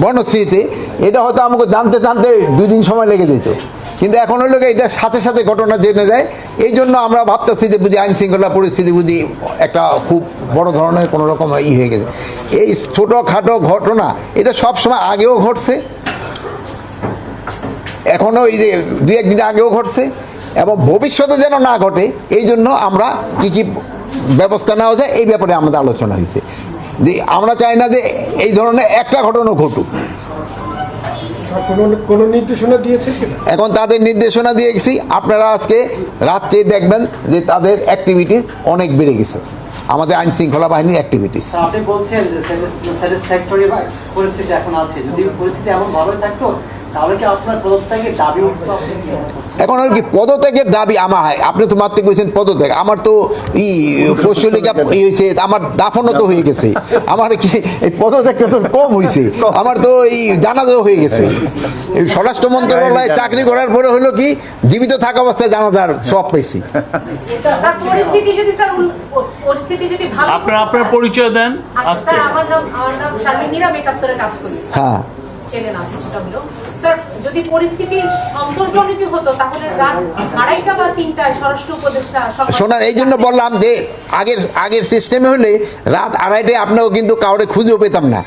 বনশ্রীতে, এটা হয়তো আমাকে জানতে জানতে 2 দিন সময় লেগে যেত, কিন্তু এখন হলো এটা সাথে সাথে ঘটনা জেনে যায়। এই জন্য আমরা ভাবতেছি যে বুঝি আইন শৃঙ্খলা পরিস্থিতি বুঝি একটা খুব বড় ধরনের কোনো রকম হয়ে গেছে। এই ছোটোখাটো ঘটনা এটা সবসময় আগেও ঘটছে, এখনও এই যে 2-1 দিন আগেও ঘটছে, এবং ভবিষ্যতে যেন না ঘটে এই জন্য আমরা কী কী ব্যবস্থা নেওয়া যায় এই ব্যাপারে আমাদের আলোচনা হয়েছে। যে আমরা চাই না যে এই ধরনের একটা ঘটনা ঘটুক। কোনো নির্দেশনা দিয়েছেন কিনা? এখন তাদের নির্দেশনা দিয়ে গেছি, আপনারা আজকে রাত্রে দেখবেন যে তাদের অ্যাক্টিভিটিস অনেক বেড়ে গেছে, আমাদের আইন শৃঙ্খলা বাহিনীর অ্যাক্টিভিটিস। আপনি বলছেন যে স্যাটিসফ্যাক্টরি পরিস্থিতি এখন আছে, যদি পরিস্থিতি এমন ভালোই থাকতো তাহলে কি আপনার পদত্যাগের দাবি উঠতো? এখন আর কি পদত্যাগের দাবি আমার, আপনি তো মাত্র কইছেন পদত্যাগ, আমার তো পশ্চিমলিকা হয়েছে, আমার দাফনও তো হয়ে গেছে, আমার কি এই পদত্যাগটা তো কম হয়েছে, আমার তো এই জানাজাও হয়ে গেছে। এই স্বরাষ্ট্র মন্ত্রণালয়ে চাকরি করার পরে হলো কি জীবিত থাকা অবস্থায় জানাজার সব পেয়েছি। আপনার পরিচয় দেন। আমার নাম শারমিন নীরা, একাত্তরে কাজ করি। হ্যাঁ, চেনে না কিছুটা হলো। স্যার, যদি পরিস্থিতি সন্তোষজনক হতো তাহলে রাত 2:30 বা 3টায় স্বরাষ্ট্র উপদেষ্টা শোনার এই জন্য বললাম যে আগের সিস্টেমে হলে রাত 2:30টায় আপনাও কিন্তু কাউরে খুঁজেও পেতাম না।